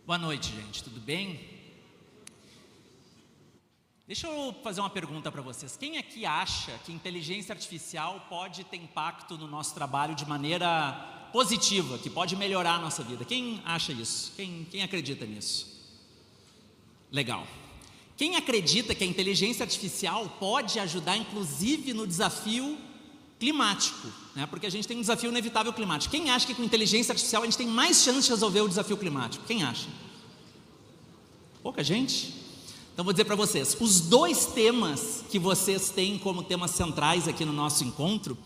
Boa noite, gente. Tudo bem? Deixa eu fazer uma pergunta para vocês. Quem aqui acha que inteligência artificial pode ter impacto no nosso trabalho de maneira positiva, que pode melhorar a nossa vida? Quem acha isso? Quem acredita nisso? Legal. Quem acredita que a inteligência artificial pode ajudar, inclusive, no desafio climático, né? Porque a gente tem um desafio inevitável climático. Quem acha que com inteligência artificial a gente tem mais chance de resolver o desafio climático? Quem acha? Pouca gente? Então vou dizer para vocês, os dois temas que vocês têm como temas centrais aqui no nosso encontro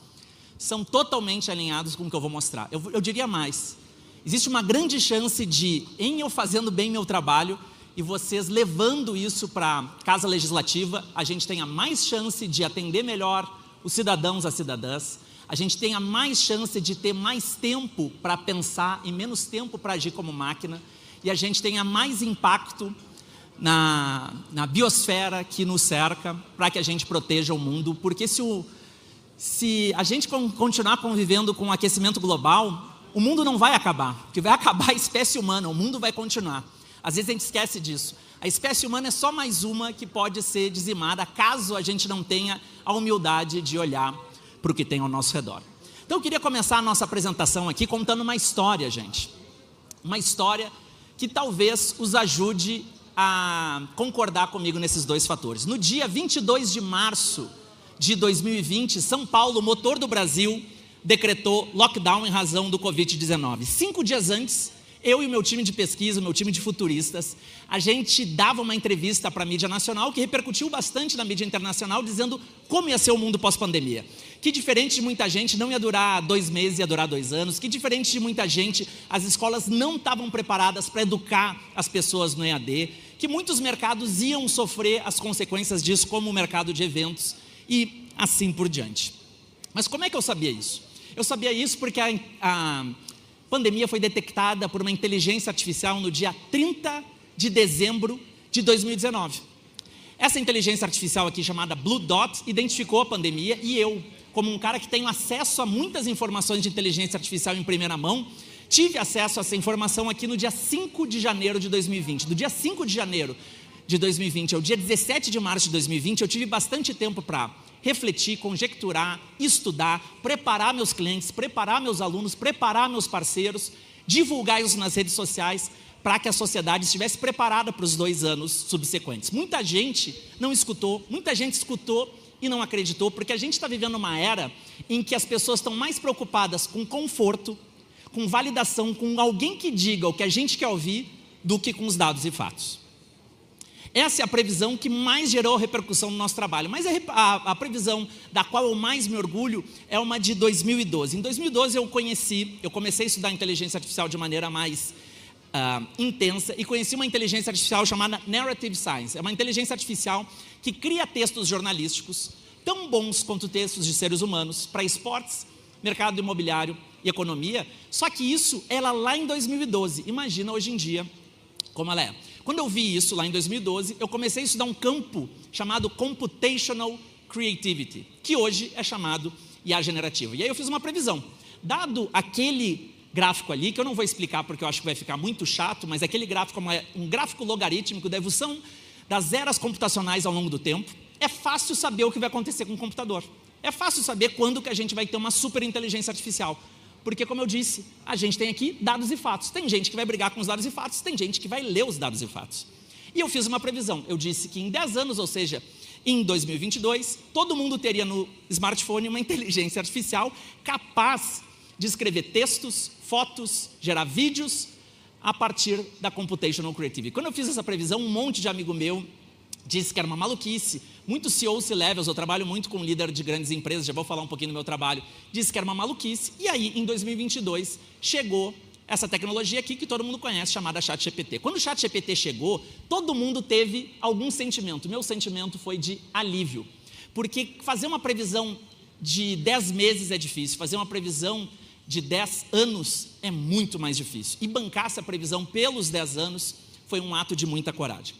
são totalmente alinhados com o que eu vou mostrar. Eu diria mais, existe uma grande chance de, em eu fazendo bem meu trabalho e vocês levando isso para a Casa Legislativa, a gente tenha mais chance de atender melhor os cidadãos, as cidadãs, a gente tenha mais chance de ter mais tempo para pensar e menos tempo para agir como máquina, e a gente tenha mais impacto na biosfera que nos cerca, para que a gente proteja o mundo, porque se a gente continuar convivendo com o aquecimento global, o mundo não vai acabar, o que vai acabar é a espécie humana, o mundo vai continuar. Às vezes a gente esquece disso. A espécie humana é só mais uma que pode ser dizimada, caso a gente não tenha a humildade de olhar para o que tem ao nosso redor. Então eu queria começar a nossa apresentação aqui contando uma história, gente. Uma história que talvez os ajude a concordar comigo nesses dois fatores. No dia 22 de março de 2020, São Paulo, motor do Brasil, decretou lockdown em razão do Covid-19. 5 dias antes, eu e o meu time de pesquisa, o meu time de futuristas, a gente dava uma entrevista para a mídia nacional, que repercutiu bastante na mídia internacional, dizendo como ia ser o mundo pós-pandemia. Que diferente de muita gente, não ia durar 2 meses, ia durar 2 anos. Que diferente de muita gente, as escolas não estavam preparadas para educar as pessoas no EAD. Que muitos mercados iam sofrer as consequências disso, como o mercado de eventos e assim por diante. Mas como é que eu sabia isso? Eu sabia isso porque a pandemia foi detectada por uma inteligência artificial no dia 30 de dezembro de 2019. Essa inteligência artificial aqui, chamada Blue Dot, identificou a pandemia e eu, como um cara que tenho acesso a muitas informações de inteligência artificial em primeira mão, tive acesso a essa informação aqui no dia 5 de janeiro de 2020. Do dia 5 de janeiro de 2020 ao dia 17 de março de 2020, eu tive bastante tempo para refletir, conjecturar, estudar, preparar meus clientes, preparar meus alunos, preparar meus parceiros, divulgar isso nas redes sociais, para que a sociedade estivesse preparada para os 2 anos subsequentes. Muita gente não escutou, muita gente escutou e não acreditou, porque a gente está vivendo uma era em que as pessoas estão mais preocupadas com conforto, com validação, com alguém que diga o que a gente quer ouvir, do que com os dados e fatos. Essa é a previsão que mais gerou repercussão no nosso trabalho, mas a previsão da qual eu mais me orgulho é uma de 2012. Em 2012 eu comecei a estudar inteligência artificial de maneira mais intensa e conheci uma inteligência artificial chamada Narrative Science. É uma inteligência artificial que cria textos jornalísticos tão bons quanto textos de seres humanos para esportes, mercado imobiliário e economia, só que isso ela lá em 2012, imagina hoje em dia como ela é. Quando eu vi isso lá em 2012, eu comecei a estudar um campo chamado Computational Creativity, que hoje é chamado IA generativa. E aí eu fiz uma previsão. Dado aquele gráfico ali, que eu não vou explicar porque eu acho que vai ficar muito chato, mas aquele gráfico é um gráfico logarítmico da evolução das eras computacionais ao longo do tempo, é fácil saber o que vai acontecer com o computador. É fácil saber quando que a gente vai ter uma super inteligência artificial. Porque, como eu disse, a gente tem aqui dados e fatos. Tem gente que vai brigar com os dados e fatos, tem gente que vai ler os dados e fatos. E eu fiz uma previsão. Eu disse que em 10 anos, ou seja, em 2022, todo mundo teria no smartphone uma inteligência artificial capaz de escrever textos, fotos, gerar vídeos a partir da Computational Creativity. Quando eu fiz essa previsão, um monte de amigo meu disse que era uma maluquice. Muitos CEOs, C-levels, eu trabalho muito com líder de grandes empresas, já vou falar um pouquinho do meu trabalho, disse que era uma maluquice. E aí, em 2022, chegou essa tecnologia aqui que todo mundo conhece, chamada ChatGPT. Quando o ChatGPT chegou, todo mundo teve algum sentimento. Meu sentimento foi de alívio, porque fazer uma previsão de 10 meses é difícil, fazer uma previsão de 10 anos é muito mais difícil. E bancar essa previsão pelos 10 anos foi um ato de muita coragem.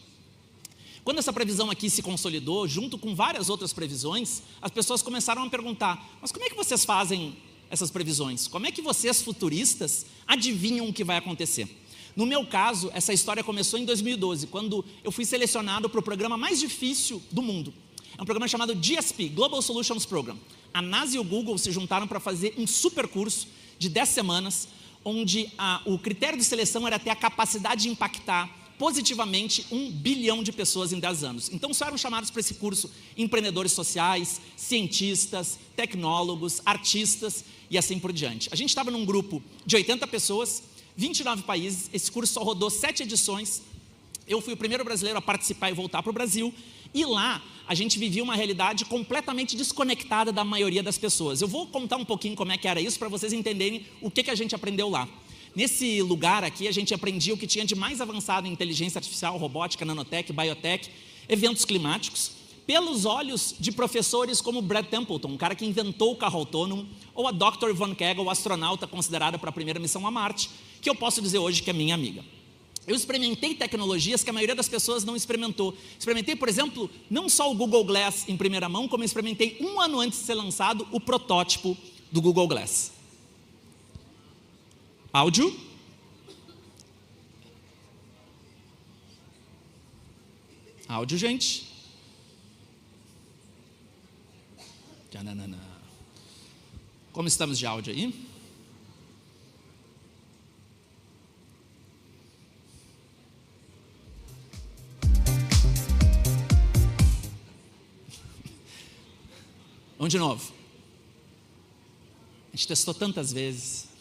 Quando essa previsão aqui se consolidou, junto com várias outras previsões, as pessoas começaram a perguntar, mas como é que vocês fazem essas previsões? Como é que vocês, futuristas, adivinham o que vai acontecer? No meu caso, essa história começou em 2012, quando eu fui selecionado para o programa mais difícil do mundo. É um programa chamado GSP, Global Solutions Program. A NASA e o Google se juntaram para fazer um super curso de 10 semanas, onde o critério de seleção era ter a capacidade de impactar positivamente 1 bilhão de pessoas em 10 anos. Então, só eram chamados para esse curso empreendedores sociais, cientistas, tecnólogos, artistas e assim por diante. A gente estava num grupo de 80 pessoas, 29 países, esse curso só rodou 7 edições. Eu fui o primeiro brasileiro a participar e voltar para o Brasil, e lá a gente vivia uma realidade completamente desconectada da maioria das pessoas. Eu vou contar um pouquinho como é que era isso, para vocês entenderem o que a gente aprendeu lá. Nesse lugar aqui, a gente aprendia o que tinha de mais avançado em inteligência artificial, robótica, nanotech, biotech, eventos climáticos, pelos olhos de professores como Brad Templeton, um cara que inventou o carro autônomo, ou a Dr. Yvonne Kegel, astronauta considerada para a primeira missão a Marte, que eu posso dizer hoje que é minha amiga. Eu experimentei tecnologias que a maioria das pessoas não experimentou. Experimentei, por exemplo, não só o Google Glass em primeira mão, como experimentei 1 ano antes de ser lançado o protótipo do Google Glass. Áudio. Áudio, gente. Como estamos de áudio aí? Vamos de novo. A gente testou tantas vezes.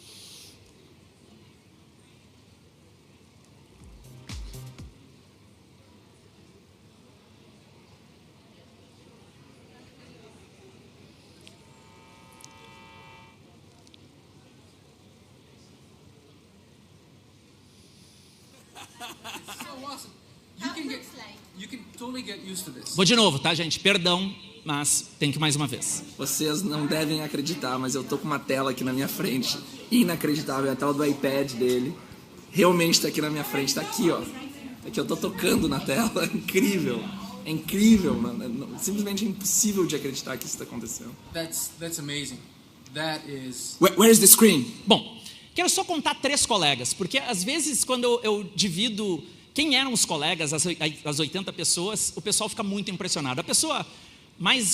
Vou de novo, tá, gente? Perdão, mas tem que mais uma vez. Vocês não devem acreditar, mas eu tô com uma tela aqui na minha frente, inacreditável, é a tela do iPad dele, realmente tá aqui na minha frente, tá aqui, ó. É que eu tô tocando na tela, é incrível, mano. Simplesmente impossível de acreditar que isso tá acontecendo. That's amazing. That is... Where is the screen? Bom, quero só contar 3 colegas, porque às vezes quando eu divido quem eram os colegas, as 80 pessoas, o pessoal fica muito impressionado. A pessoa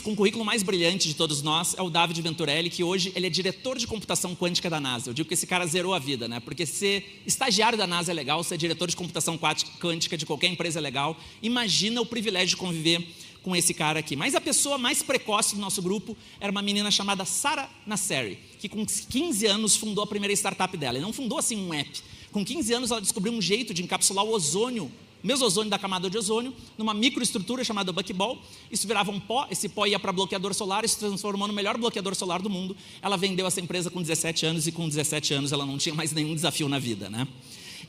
com o currículo mais brilhante de todos nós é o David Venturelli, que hoje ele é diretor de computação quântica da NASA. Eu digo que esse cara zerou a vida, né? Porque ser estagiário da NASA é legal, ser diretor de computação quântica de qualquer empresa é legal. Imagina o privilégio de conviver com esse cara aqui. Mas a pessoa mais precoce do nosso grupo era uma menina chamada Sarah Nasseri, que com 15 anos fundou a primeira startup dela. E não fundou assim um app. Com 15 anos ela descobriu um jeito de encapsular o ozônio, o mesmo ozônio da camada de ozônio, numa microestrutura chamada buckball. Isso virava um pó, esse pó ia para bloqueador solar, isso se transformou no melhor bloqueador solar do mundo. Ela vendeu essa empresa com 17 anos e com 17 anos ela não tinha mais nenhum desafio na vida, né?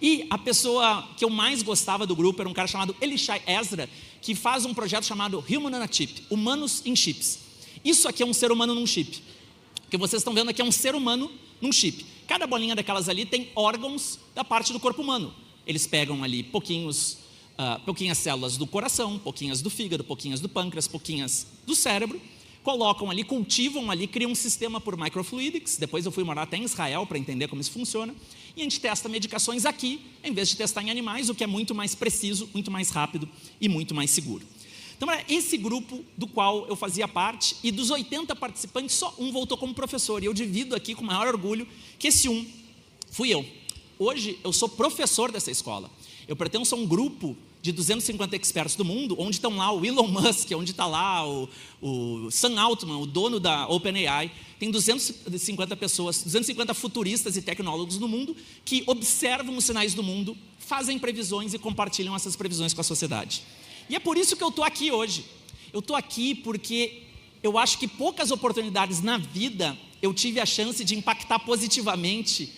E a pessoa que eu mais gostava do grupo era um cara chamado Elishai Ezra, que faz um projeto chamado Human on a Chip, Humanos em Chips. Isso aqui é um ser humano num chip. O que vocês estão vendo aqui é um ser humano num chip. Cada bolinha daquelas ali tem órgãos da parte do corpo humano. Eles pegam ali pouquinhas células do coração, pouquinhas do fígado, pouquinhas do pâncreas, pouquinhas do cérebro, colocam ali, cultivam ali, criam um sistema por microfluidics. Depois eu fui morar até em Israel para entender como isso funciona. E a gente testa medicações aqui, em vez de testar em animais, o que é muito mais preciso, muito mais rápido e muito mais seguro. Então, era esse grupo do qual eu fazia parte, e dos 80 participantes, só um voltou como professor. E eu divido aqui com o maior orgulho que esse um fui eu. Hoje, eu sou professor dessa escola. Eu pertenço a um grupo de 250 experts do mundo, onde estão lá o Elon Musk, onde está lá o Sam Altman, o dono da OpenAI. Tem 250 pessoas, 250 futuristas e tecnólogos no mundo que observam os sinais do mundo, fazem previsões e compartilham essas previsões com a sociedade. E é por isso que eu estou aqui hoje. Eu estou aqui porque eu acho que poucas oportunidades na vida eu tive a chance de impactar positivamente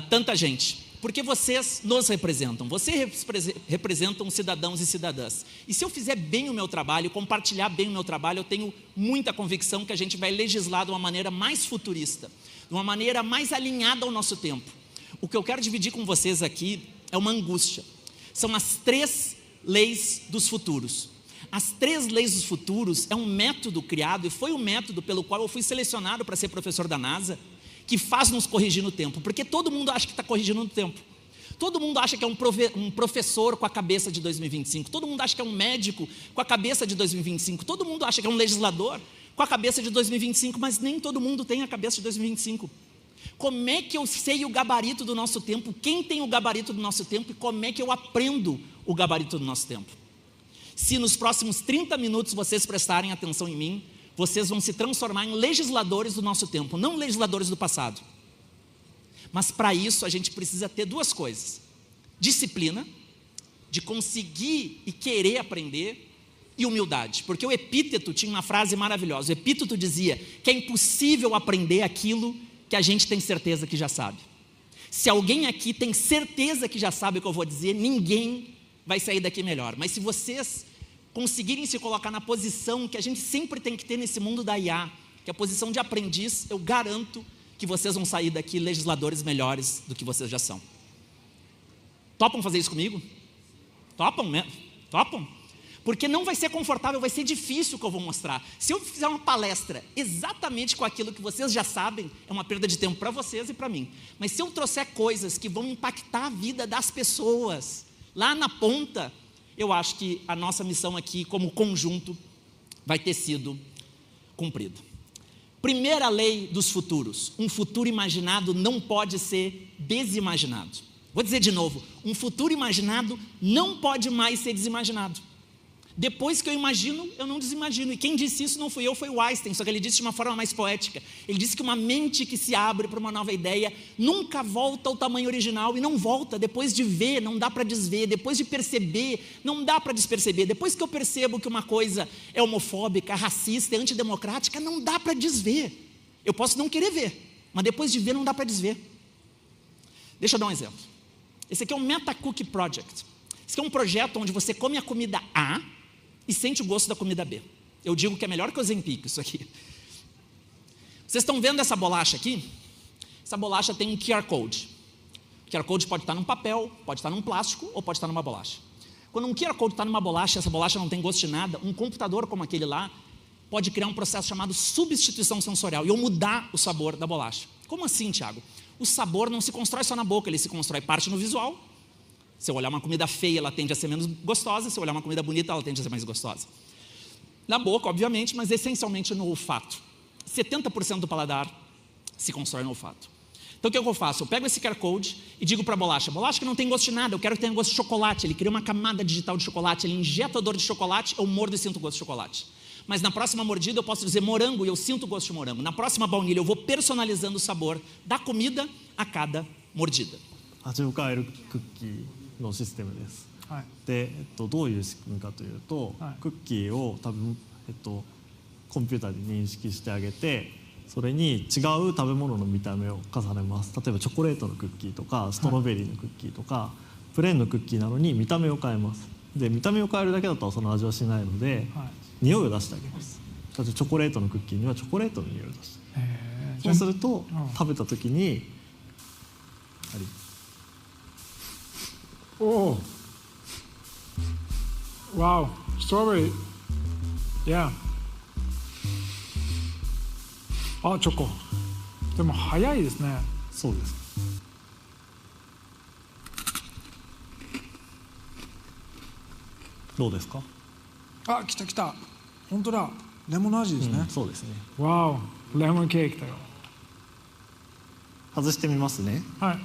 tanta gente. Porque vocês nos representam, vocês representam cidadãos e cidadãs. E se eu fizer bem o meu trabalho, compartilhar bem o meu trabalho, eu tenho muita convicção que a gente vai legislar de uma maneira mais futurista, de uma maneira mais alinhada ao nosso tempo. O que eu quero dividir com vocês aqui é uma angústia. São as 3 leis dos futuros. As 3 leis dos futuros é um método criado, e foi o método pelo qual eu fui selecionado para ser professor da NASA, que faz nos corrigir no tempo, porque todo mundo acha que está corrigindo no tempo. Todo mundo acha que é um professor com a cabeça de 2025. Todo mundo acha que é um médico com a cabeça de 2025. Todo mundo acha que é um legislador com a cabeça de 2025, mas nem todo mundo tem a cabeça de 2025. Como é que eu sei o gabarito do nosso tempo? Quem tem o gabarito do nosso tempo? E como é que eu aprendo o gabarito do nosso tempo? Se nos próximos 30 minutos vocês prestarem atenção em mim, vocês vão se transformar em legisladores do nosso tempo, não legisladores do passado. Mas para isso a gente precisa ter duas coisas: disciplina, de conseguir e querer aprender, e humildade. Porque o Epíteto tinha uma frase maravilhosa. O Epíteto dizia que é impossível aprender aquilo que a gente tem certeza que já sabe. Se alguém aqui tem certeza que já sabe o que eu vou dizer, ninguém vai sair daqui melhor. Mas se vocês conseguirem se colocar na posição que a gente sempre tem que ter nesse mundo da IA, que é a posição de aprendiz, eu garanto que vocês vão sair daqui legisladores melhores do que vocês já são. Topam fazer isso comigo? Topam mesmo? Topam? Porque não vai ser confortável, vai ser difícil o que eu vou mostrar. Se eu fizer uma palestra exatamente com aquilo que vocês já sabem, é uma perda de tempo para vocês e para mim. Mas se eu trouxer coisas que vão impactar a vida das pessoas, lá na ponta, eu acho que a nossa missão aqui, como conjunto, vai ter sido cumprida. Primeira lei dos futuros: um futuro imaginado não pode ser desimaginado. Vou dizer de novo: um futuro imaginado não pode mais ser desimaginado. Depois que eu imagino, eu não desimagino. E quem disse isso não fui eu, foi o Einstein, só que ele disse de uma forma mais poética. Ele disse que uma mente que se abre para uma nova ideia nunca volta ao tamanho original, e não volta. Depois de ver, não dá para desver. Depois de perceber, não dá para desperceber. Depois que eu percebo que uma coisa é homofóbica, racista, é antidemocrática, não dá para desver. Eu posso não querer ver, mas depois de ver não dá para desver. Deixa eu dar um exemplo. Esse aqui é o Metacook Project. Esse aqui é um projeto onde você come a comida A e sente o gosto da comida B. Eu digo que é melhor que o Ozempic isso aqui. Vocês estão vendo essa bolacha aqui? Essa bolacha tem um QR Code. O QR Code pode estar num papel, pode estar num plástico ou pode estar numa bolacha. Quando um QR Code está numa bolacha, essa bolacha não tem gosto de nada, um computador como aquele lá pode criar um processo chamado substituição sensorial e eu mudar o sabor da bolacha. Como assim, Thiago? O sabor não se constrói só na boca, ele se constrói parte no visual. Se eu olhar uma comida feia, ela tende a ser menos gostosa. Se eu olhar uma comida bonita, ela tende a ser mais gostosa. Na boca, obviamente, mas essencialmente no olfato. 70% do paladar se constrói no olfato. Então, o que eu faço? Eu pego esse QR Code e digo para a bolacha: bolacha que não tem gosto de nada, eu quero que tenha gosto de chocolate. Ele cria uma camada digital de chocolate, ele injeta odor de chocolate, eu mordo e sinto o gosto de chocolate. Mas na próxima mordida eu posso dizer morango e eu sinto o gosto de morango. Na próxima baunilha eu vou personalizando o sabor da comida a cada mordida. のシステムです、はい、で、どういう仕組みかというと、はい、クッキーを多分、コンピューターで認識してあげて、それに違う食べ物の見た目を重ねます。例えばチョコレートのクッキーとかストロベリーのクッキーとか、はい、プレーンのクッキーなのに見た目を変えます。で、見た目を変えるだけだとその味はしないので、はい、匂いを出してあげます。例えばチョコレートのクッキーにはチョコレートの匂いを出して、そうすると、食べた時にOh, wow, strawberry, yeah. あ、チョコ。でも早いですね。そうです。どうですか？あ、来た来た。本当だ。レモンの味ですね。うん、そうですね。わお、レモンケーキだよ。外してみますね。はい。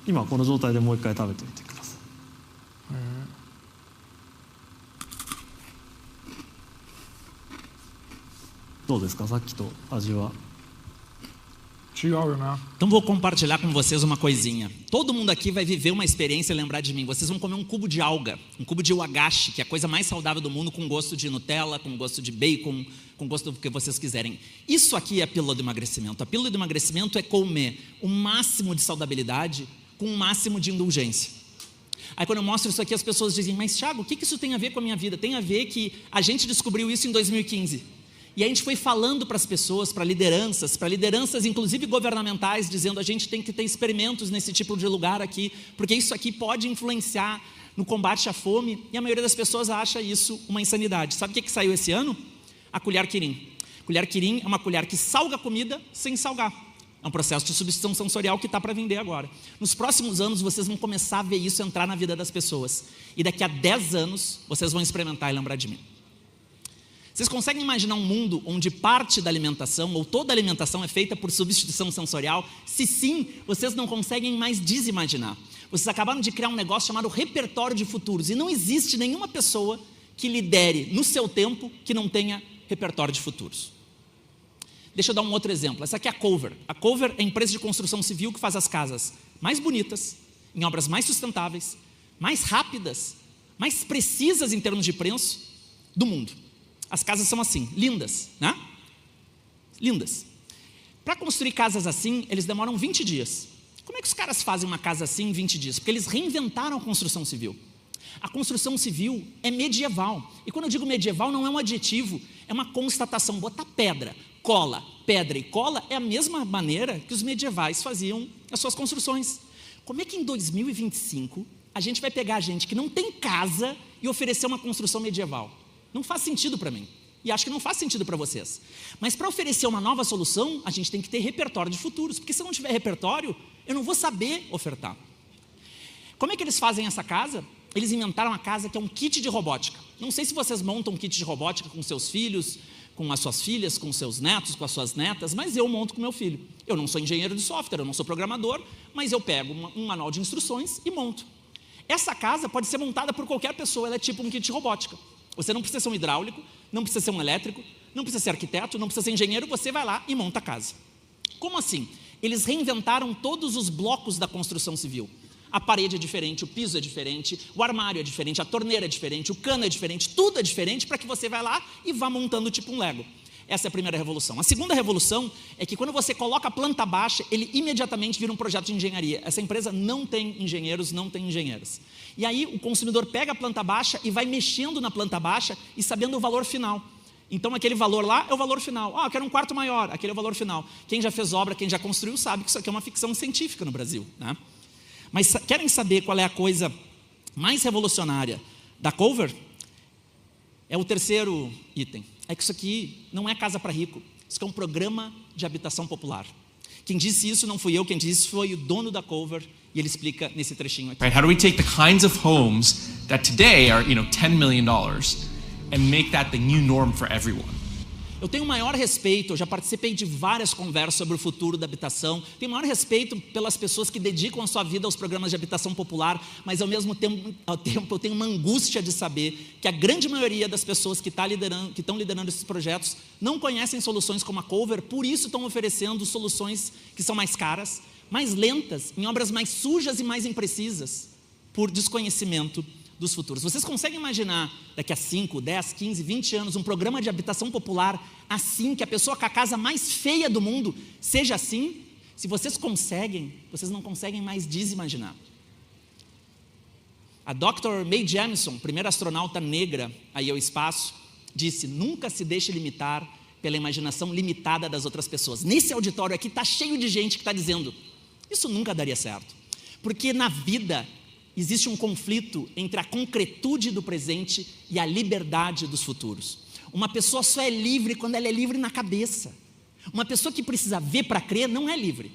今この状態でもう一回食べてみてください。どうですか、さっきと味は。Então vou compartilhar com vocês uma coisinha. Todo mundo aqui vai viver uma experiência e lembrar de mim. Vocês vão comer um cubo de alga, um cubo de wagashi, que é a coisa mais saudável do mundo, com gosto de Nutella, com gosto de bacon, com gosto do que vocês quiserem. Isso aqui é a pílula do emagrecimento. A pílula do emagrecimento é comer o máximo de saudabilidade com o máximo de indulgência. Aí quando eu mostro isso aqui, as pessoas dizem: mas Thiago, o que isso tem a ver com a minha vida? Tem a ver que a gente descobriu isso em 2015. E a gente foi falando para as pessoas, para lideranças inclusive governamentais, dizendo: a gente tem que ter experimentos nesse tipo de lugar aqui, porque isso aqui pode influenciar no combate à fome, e a maioria das pessoas acha isso uma insanidade. Sabe o que saiu esse ano? A colher Kirin. Colher Kirin é uma colher que salga a comida sem salgar. É um processo de substituição sensorial que está para vender agora. Nos próximos anos, vocês vão começar a ver isso entrar na vida das pessoas. E daqui a 10 anos, vocês vão experimentar e lembrar de mim. Vocês conseguem imaginar um mundo onde parte da alimentação, ou toda a alimentação é feita por substituição sensorial? Se sim, vocês não conseguem mais desimaginar. Vocês acabaram de criar um negócio chamado repertório de futuros. E não existe nenhuma pessoa que lidere no seu tempo que não tenha repertório de futuros. Deixa eu dar um outro exemplo. Essa aqui é a Cover. A Cover é a empresa de construção civil que faz as casas mais bonitas, em obras mais sustentáveis, mais rápidas, mais precisas em termos de preço do mundo. As casas são assim, lindas, né? Lindas. Para construir casas assim, eles demoram 20 dias. Como é que os caras fazem uma casa assim em 20 dias? Porque eles reinventaram a construção civil. A construção civil é medieval. E quando eu digo medieval, não é um adjetivo, é uma constatação. Botar pedra e cola é a mesma maneira que os medievais faziam as suas construções. Como é que em 2025 a gente vai pegar gente que não tem casa e oferecer uma construção medieval? Não faz sentido para mim. E acho que não faz sentido para vocês. Mas para oferecer uma nova solução, a gente tem que ter repertório de futuros. Porque se eu não tiver repertório, eu não vou saber ofertar. Como é que eles fazem essa casa? Eles inventaram uma casa que é um kit de robótica. Não sei se vocês montam um kit de robótica com seus filhos, com as suas filhas, com seus netos, com as suas netas, mas eu monto com meu filho. Eu não sou engenheiro de software, eu não sou programador, mas eu pego um manual de instruções e monto. Essa casa pode ser montada por qualquer pessoa, ela é tipo um kit de robótica. Você não precisa ser um hidráulico, não precisa ser um elétrico, não precisa ser arquiteto, não precisa ser engenheiro, você vai lá e monta a casa. Como assim? Eles reinventaram todos os blocos da construção civil. A parede é diferente, o piso é diferente, o armário é diferente, a torneira é diferente, o cano é diferente, tudo é diferente para que você vá lá e vá montando tipo um Lego. Essa é a primeira revolução. A segunda revolução é que quando você coloca a planta baixa, ele imediatamente vira um projeto de engenharia. Essa empresa não tem engenheiros, não tem engenheiras. E aí o consumidor pega a planta baixa e vai mexendo na planta baixa e sabendo o valor final. Então aquele valor lá é o valor final. Eu quero um quarto maior, aquele é o valor final. Quem já fez obra, quem já construiu, sabe que isso aqui é uma ficção científica no Brasil, né? Mas querem saber qual é a coisa mais revolucionária da Cover? É o terceiro item. É que isso aqui não é casa para rico. Isso aqui é um programa de habitação popular. Quem disse isso não fui eu, quem disse foi o dono da Cover, e ele explica nesse trechinho aqui. Right, how do we take the kinds of homes that today are, $10 million and make that the new norm for everyone? Eu tenho o maior respeito, eu já participei de várias conversas sobre o futuro da habitação, tenho o maior respeito pelas pessoas que dedicam a sua vida aos programas de habitação popular, mas ao mesmo tempo eu tenho uma angústia de saber que a grande maioria das pessoas que estão liderando esses projetos não conhecem soluções como a Cover, por isso estão oferecendo soluções que são mais caras, mais lentas, em obras mais sujas e mais imprecisas, por desconhecimento dos futuros. Vocês conseguem imaginar daqui a 5, 10, 15, 20 anos um programa de habitação popular assim, que a pessoa com a casa mais feia do mundo seja assim? Se vocês conseguem, vocês não conseguem mais desimaginar. A Dr. Mae Jemison, primeira astronauta negra aí ao espaço, disse: nunca se deixe limitar pela imaginação limitada das outras pessoas. Nesse auditório aqui está cheio de gente que está dizendo: isso nunca daria certo. Porque na vida existe um conflito entre a concretude do presente e a liberdade dos futuros. Uma pessoa só é livre quando ela é livre na cabeça. Uma pessoa que precisa ver para crer não é livre.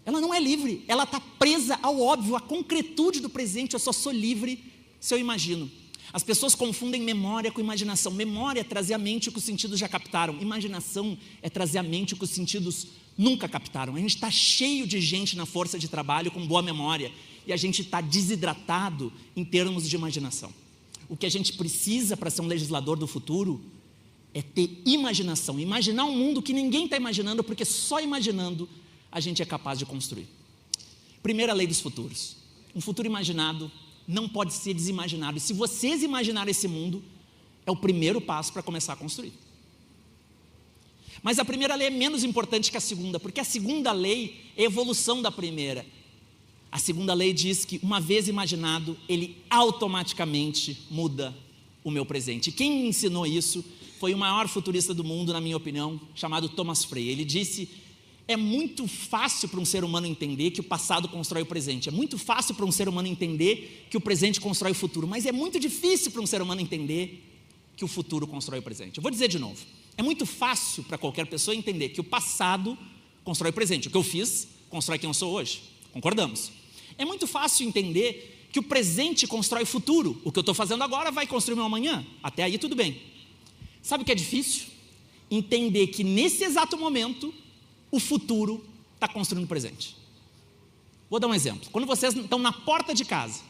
Ela não é livre, ela está presa ao óbvio, à concretude do presente. Eu só sou livre se eu imagino. As pessoas confundem memória com imaginação. Memória é trazer à mente o que os sentidos já captaram. Imaginação é trazer à mente o que os sentidos nunca captaram. A gente está cheio de gente na força de trabalho com boa memória e a gente está desidratado em termos de imaginação. O que a gente precisa para ser um legislador do futuro é ter imaginação. Imaginar um mundo que ninguém está imaginando, porque só imaginando a gente é capaz de construir. Primeira lei dos futuros. Um futuro imaginado não pode ser desimaginado. E se vocês imaginarem esse mundo, é o primeiro passo para começar a construir. Mas a primeira lei é menos importante que a segunda, porque a segunda lei é a evolução da primeira. A segunda lei diz que, uma vez imaginado, ele automaticamente muda o meu presente. E quem me ensinou isso foi o maior futurista do mundo, na minha opinião, chamado Thomas Frey. Ele disse: é muito fácil para um ser humano entender que o passado constrói o presente. É muito fácil para um ser humano entender que o presente constrói o futuro. Mas é muito difícil para um ser humano entender que o futuro constrói o presente. Eu vou dizer de novo. É muito fácil para qualquer pessoa entender que o passado constrói o presente. O que eu fiz constrói quem eu sou hoje. Concordamos? É muito fácil entender que o presente constrói o futuro. O que eu estou fazendo agora vai construir o meu amanhã. Até aí tudo bem. Sabe o que é difícil? Entender que nesse exato momento, o futuro está construindo o presente. Vou dar um exemplo. Quando vocês estão na porta de casa,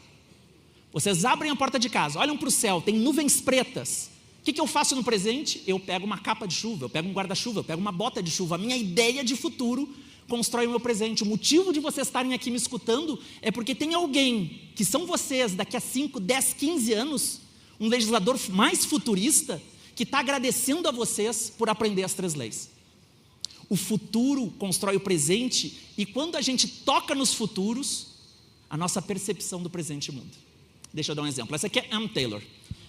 vocês abrem a porta de casa, olham para o céu, tem nuvens pretas. O que eu faço no presente? Eu pego uma capa de chuva, eu pego um guarda-chuva, eu pego uma bota de chuva. A minha ideia de futuro constrói o meu presente. O motivo de vocês estarem aqui me escutando é porque tem alguém, que são vocês, daqui a 5, 10, 15 anos, um legislador mais futurista, que está agradecendo a vocês por aprender as 3 leis. O futuro constrói o presente, e quando a gente toca nos futuros, a nossa percepção do presente muda. Deixa eu dar um exemplo. Essa aqui é M. Taylor.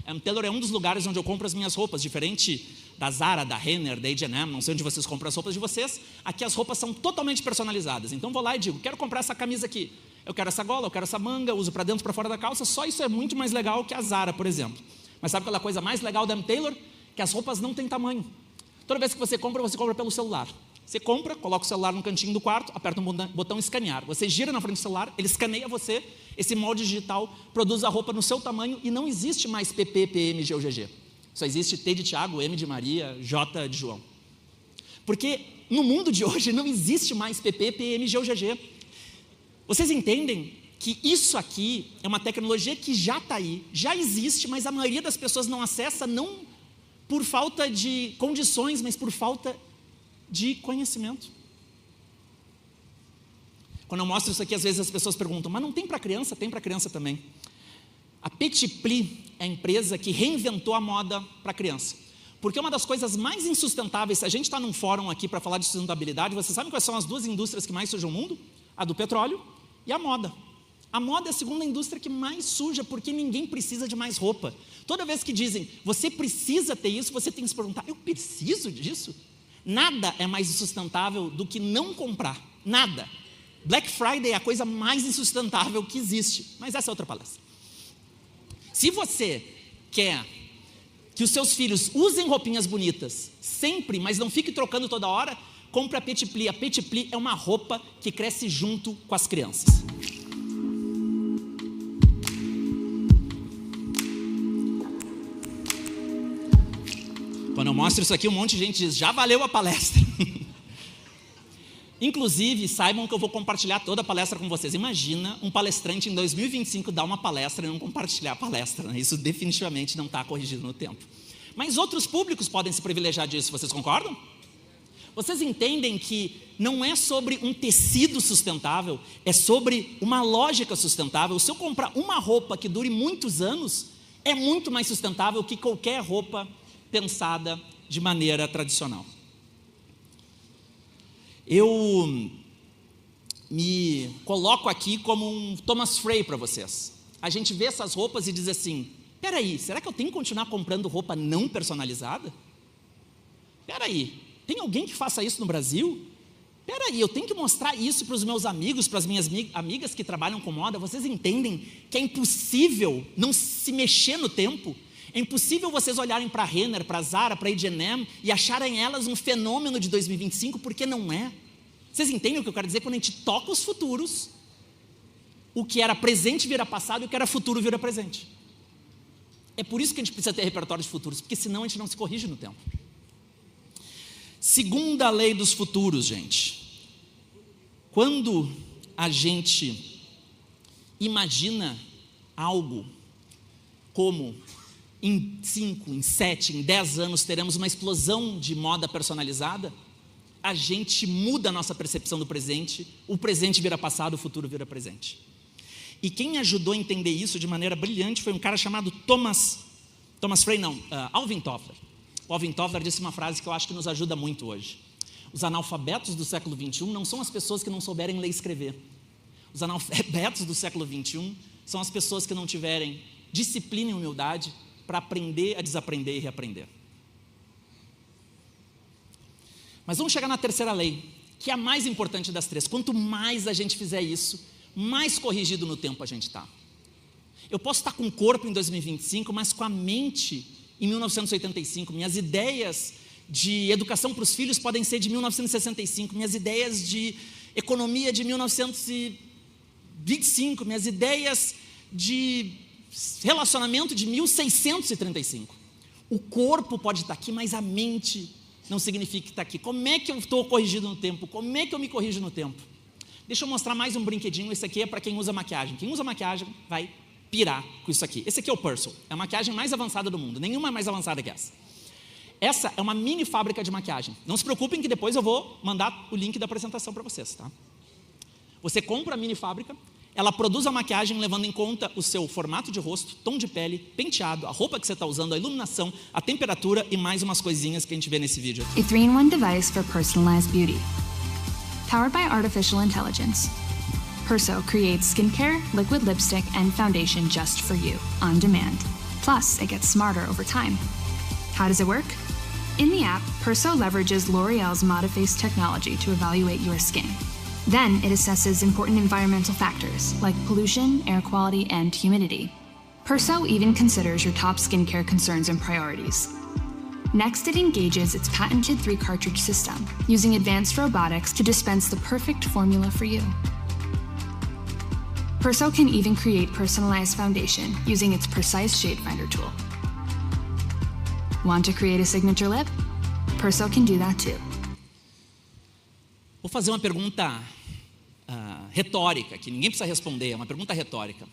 M. Taylor é um dos lugares onde eu compro as minhas roupas, diferente da Zara, da Renner, da H&M, não sei onde vocês compram as roupas de vocês. Aqui as roupas são totalmente personalizadas. Então vou lá e digo, quero comprar essa camisa aqui. Eu quero essa gola, eu quero essa manga, uso para dentro, para fora da calça. Só isso é muito mais legal que a Zara, por exemplo. Mas sabe qual é a coisa mais legal da M. Taylor? Que as roupas não têm tamanho. Toda vez que você compra pelo celular. Você compra, coloca o celular no cantinho do quarto, aperta um botão escanear. Você gira na frente do celular, ele escaneia você, esse molde digital produz a roupa no seu tamanho e não existe mais PP, PM, G ou GG. Só existe T de Tiago, M de Maria, J de João. Porque no mundo de hoje não existe mais PP, PM, G ou GG. Vocês entendem que isso aqui é uma tecnologia que já está aí, já existe, mas a maioria das pessoas não acessa, não por falta de condições, mas por falta de conhecimento. Quando eu mostro isso aqui, às vezes as pessoas perguntam, mas não tem para criança? Tem para criança também. A Petit Pli é a empresa que reinventou a moda para criança. Porque uma das coisas mais insustentáveis, se a gente está num fórum aqui para falar de sustentabilidade, vocês sabem quais são as 2 indústrias que mais sujam o mundo? A do petróleo e a moda. A moda é a segunda indústria que mais suja, porque ninguém precisa de mais roupa. Toda vez que dizem, você precisa ter isso, você tem que se perguntar, eu preciso disso? Nada é mais insustentável do que não comprar. Nada. Black Friday é a coisa mais insustentável que existe. Mas essa é outra palestra. Se você quer que os seus filhos usem roupinhas bonitas sempre, mas não fique trocando toda hora, compre a Petit Pli. A Petit Pli é uma roupa que cresce junto com as crianças. Quando eu mostro isso aqui, um monte de gente diz, já valeu a palestra. Inclusive, saibam que eu vou compartilhar toda a palestra com vocês. Imagina um palestrante em 2025 dar uma palestra e não compartilhar a palestra, né? Isso definitivamente não está corrigido no tempo. Mas outros públicos podem se privilegiar disso, vocês concordam? Vocês entendem que não é sobre um tecido sustentável, é sobre uma lógica sustentável. Se eu comprar uma roupa que dure muitos anos, é muito mais sustentável que qualquer roupa pensada de maneira tradicional. Eu me coloco aqui como um Thomas Frey para vocês. A gente vê essas roupas e diz assim, peraí, será que eu tenho que continuar comprando roupa não personalizada? Peraí, tem alguém que faça isso no Brasil? Peraí, eu tenho que mostrar isso para os meus amigos, para as minhas amigas que trabalham com moda. Vocês entendem que é impossível não se mexer no tempo? É impossível vocês olharem para a Renner, para a Zara, para a H&M e acharem elas um fenômeno de 2025, porque não é. Vocês entendem o que eu quero dizer? Quando a gente toca os futuros, o que era presente vira passado e o que era futuro vira presente. É por isso que a gente precisa ter repertório de futuros, porque senão a gente não se corrige no tempo. Segunda lei dos futuros, gente. Quando a gente imagina algo como em 5, em 7, em 10 anos teremos uma explosão de moda personalizada, a gente muda a nossa percepção do presente, o presente vira passado, o futuro vira presente. E quem ajudou a entender isso de maneira brilhante foi um cara chamado Alvin Toffler. O Alvin Toffler disse uma frase que eu acho que nos ajuda muito hoje. Os analfabetos do século XXI não são as pessoas que não souberem ler e escrever. Os analfabetos do século XXI são as pessoas que não tiverem disciplina e humildade para aprender a desaprender e reaprender. Mas vamos chegar na terceira lei, que é a mais importante das 3. Quanto mais a gente fizer isso, mais corrigido no tempo a gente está. Eu posso estar com o corpo em 2025, mas com a mente em 1985. Minhas ideias de educação para os filhos podem ser de 1965, minhas ideias de economia de 1925, minhas ideias de relacionamento de 1635. O corpo pode estar aqui, mas a mente não significa que está aqui. Como é que eu estou corrigido no tempo? Como é que eu me corrijo no tempo? Deixa eu mostrar mais um brinquedinho. Esse aqui é para quem usa maquiagem. Quem usa maquiagem vai pirar com isso aqui. Esse aqui é o Purcell. É a maquiagem mais avançada do mundo. Nenhuma é mais avançada que essa. Essa é uma mini fábrica de maquiagem. Não se preocupem que depois eu vou mandar o link da apresentação para vocês, tá? Você compra a mini fábrica, ela produz a maquiagem levando em conta o seu formato de rosto, tom de pele, penteado, a roupa que você está usando, a iluminação, a temperatura e mais umas coisinhas que a gente vê nesse vídeo. A 3-in-1 device for personalized beauty. Powered by artificial intelligence, Perso creates skincare, liquid lipstick, and foundation just for you, on demand. Plus, it gets smarter over time. How does it work? In the app, Perso leverages L'Oreal's Modiface technology to evaluate your skin. Then it assesses important environmental factors like pollution, air quality, and humidity. Perso even considers your top skincare concerns and priorities. Next, it engages its patented 3-cartridge system, using advanced robotics to dispense the perfect formula for you. Perso can even create personalized foundation using its precise shade finder tool. Want to create a signature lip? Perso can do that too. Vou fazer uma pergunta retórica, que ninguém precisa responder, é uma pergunta retórica.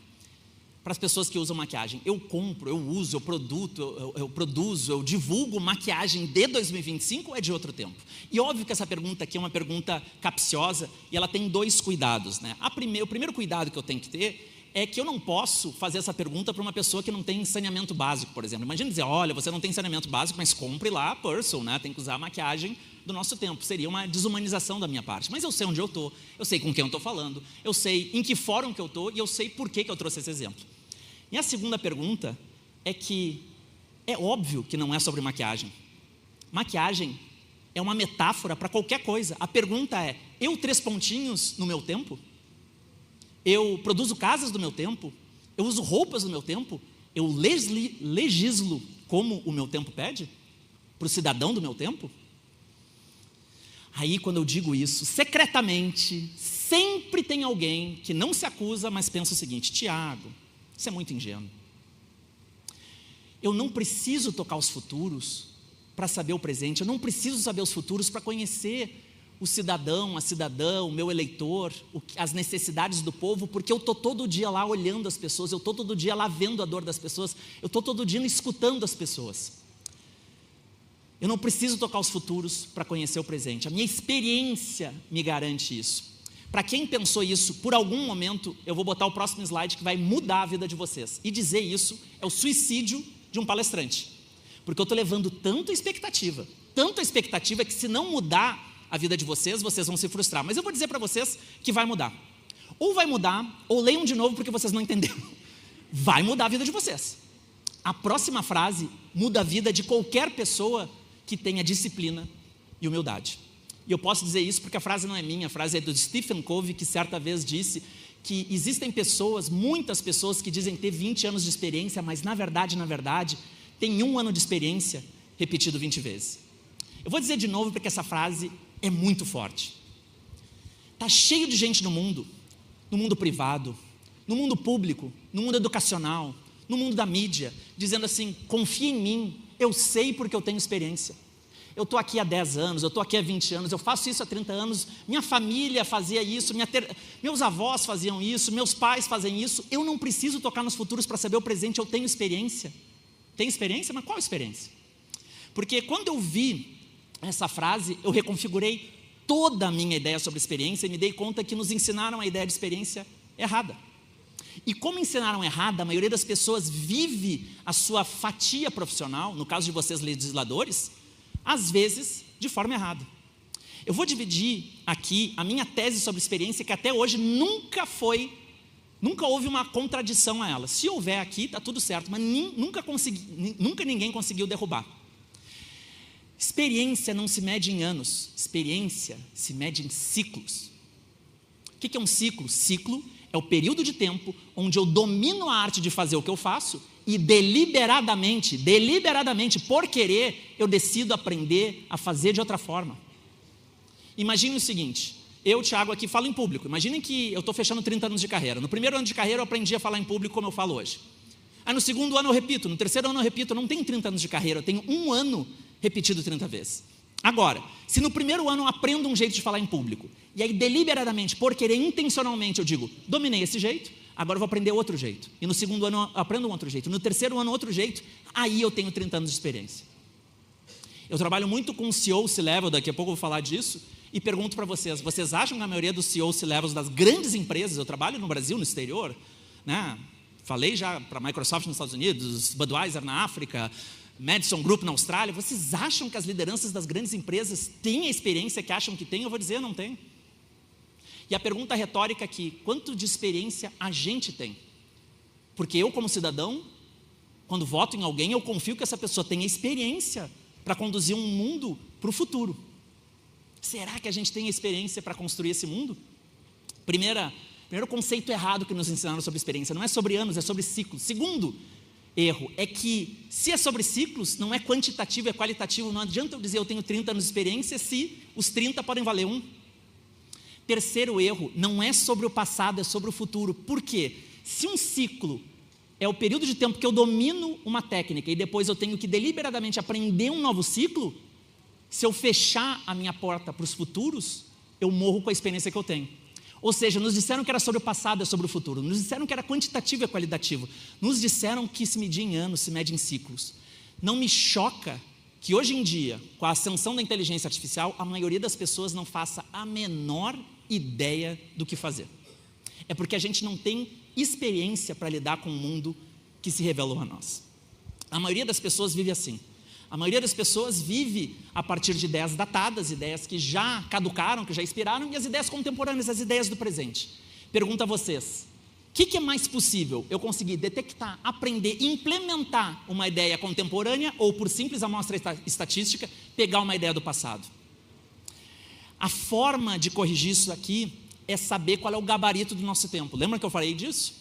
Para as pessoas que usam maquiagem, eu compro, eu uso, eu produzo, eu divulgo maquiagem de 2025 ou é de outro tempo? E óbvio que essa pergunta aqui é uma pergunta capciosa e ela tem 2 cuidados, né? O primeiro cuidado que eu tenho que ter é que eu não posso fazer essa pergunta para uma pessoa que não tem saneamento básico, por exemplo. Imagina dizer, olha, você não tem saneamento básico, mas compre lá a Perso, né? Tem que usar a maquiagem do nosso tempo. Seria uma desumanização da minha parte. Mas eu sei onde eu estou, eu sei com quem eu estou falando, eu sei em que fórum que eu estou e eu sei por que eu trouxe esse exemplo. E a segunda pergunta é que é óbvio que não é sobre maquiagem. Maquiagem é uma metáfora para qualquer coisa. A pergunta é, eu 3 pontinhos no meu tempo? Eu produzo casas do meu tempo? Eu uso roupas do meu tempo? Eu legislo como o meu tempo pede? Para o cidadão do meu tempo? Aí, quando eu digo isso, secretamente, sempre tem alguém que não se acusa, mas pensa o seguinte, Tiago, isso é muito ingênuo. Eu não preciso tocar os futuros para saber o presente, eu não preciso saber os futuros para conhecer o cidadão, a cidadã, o meu eleitor, as necessidades do povo, porque eu estou todo dia lá olhando as pessoas, eu estou todo dia lá vendo a dor das pessoas, eu estou todo dia escutando as pessoas. Eu não preciso tocar os futuros para conhecer o presente, a minha experiência me garante isso. Para quem pensou isso, por algum momento, eu vou botar o próximo slide que vai mudar a vida de vocês. E dizer isso é o suicídio de um palestrante. Porque eu estou levando tanta expectativa que se não mudar a vida de vocês, vocês vão se frustrar. Mas eu vou dizer para vocês que vai mudar. Ou vai mudar, ou leiam de novo porque vocês não entenderam. Vai mudar a vida de vocês. A próxima frase muda a vida de qualquer pessoa que tenha disciplina e humildade. E eu posso dizer isso porque a frase não é minha, a frase é do Stephen Covey, que certa vez disse que existem pessoas, muitas pessoas que dizem ter 20 anos de experiência, mas na verdade, tem 1 ano de experiência repetido 20 vezes. Eu vou dizer de novo porque essa frase é muito forte. Está cheio de gente no mundo privado, no mundo público, no mundo educacional, no mundo da mídia, dizendo assim, confia em mim, eu sei porque eu tenho experiência. Eu estou aqui há 10 anos, eu estou aqui há 20 anos, eu faço isso há 30 anos, minha família fazia isso, meus avós faziam isso, meus pais fazem isso, eu não preciso tocar nos futuros para saber o presente, eu tenho experiência. Tem experiência? Mas qual experiência? Porque quando eu vi essa frase, eu reconfigurei toda a minha ideia sobre experiência e me dei conta que nos ensinaram a ideia de experiência errada. E como ensinaram errada, a maioria das pessoas vive a sua fatia profissional, no caso de vocês legisladores, às vezes de forma errada. Eu vou dividir aqui a minha tese sobre experiência, que até hoje nunca houve uma contradição a ela. Se houver aqui, está tudo certo, mas nunca ninguém conseguiu derrubar. Experiência não se mede em anos, experiência se mede em ciclos. O que é um ciclo? Ciclo é o período de tempo onde eu domino a arte de fazer o que eu faço e deliberadamente, por querer, eu decido aprender a fazer de outra forma. Imagine o seguinte, eu, Thiago, aqui falo em público. Imaginem que eu estou fechando 30 anos de carreira. No primeiro ano de carreira eu aprendi a falar em público como eu falo hoje. Aí no segundo ano eu repito, no terceiro ano eu repito. Eu não tenho 30 anos de carreira, eu tenho 1 ano repetido 30 vezes. Agora, se no primeiro ano eu aprendo um jeito de falar em público, e aí deliberadamente, por querer, intencionalmente, eu digo, dominei esse jeito, agora eu vou aprender outro jeito. E no segundo ano eu aprendo um outro jeito. No terceiro ano outro jeito, aí eu tenho 30 anos de experiência. Eu trabalho muito com CEO C-Level, daqui a pouco eu vou falar disso, e pergunto para vocês, vocês acham que a maioria dos CEO C-Levels das grandes empresas, eu trabalho no Brasil, no exterior, né? Falei já para a Microsoft nos Estados Unidos, Budweiser na África, Madison Group na Austrália, vocês acham que as lideranças das grandes empresas têm a experiência que acham que têm? Eu vou dizer, não tem. E a pergunta retórica aqui, quanto de experiência a gente tem? Porque eu, como cidadão, quando voto em alguém, eu confio que essa pessoa tenha experiência para conduzir um mundo para o futuro. Será que a gente tem experiência para construir esse mundo? Primeiro conceito errado que nos ensinaram sobre experiência, não é sobre anos, é sobre ciclos. Segundo erro é que, se é sobre ciclos, não é quantitativo, é qualitativo. Não adianta eu dizer eu tenho 30 anos de experiência se os 30 podem valer 1. Terceiro erro, não é sobre o passado, é sobre o futuro. Por quê? Se um ciclo é o período de tempo que eu domino uma técnica e depois eu tenho que deliberadamente aprender um novo ciclo, se eu fechar a minha porta para os futuros, eu morro com a experiência que eu tenho. Ou seja, nos disseram que era sobre o passado, é sobre o futuro. Nos disseram que era quantitativo, é qualitativo. Nos disseram que se medir em anos, se mede em ciclos. Não me choca que hoje em dia, com a ascensão da inteligência artificial, a maioria das pessoas não faça a menor ideia do que fazer. É porque a gente não tem experiência para lidar com o mundo que se revelou a nós. A maioria das pessoas vive assim. A maioria das pessoas vive a partir de ideias datadas, ideias que já caducaram, que já expiraram, e as ideias contemporâneas, as ideias do presente. Pergunto a vocês, o que é mais possível? Eu conseguir detectar, aprender, implementar uma ideia contemporânea ou, por simples amostra estatística, pegar uma ideia do passado? A forma de corrigir isso aqui é saber qual é o gabarito do nosso tempo. Lembra que eu falei disso?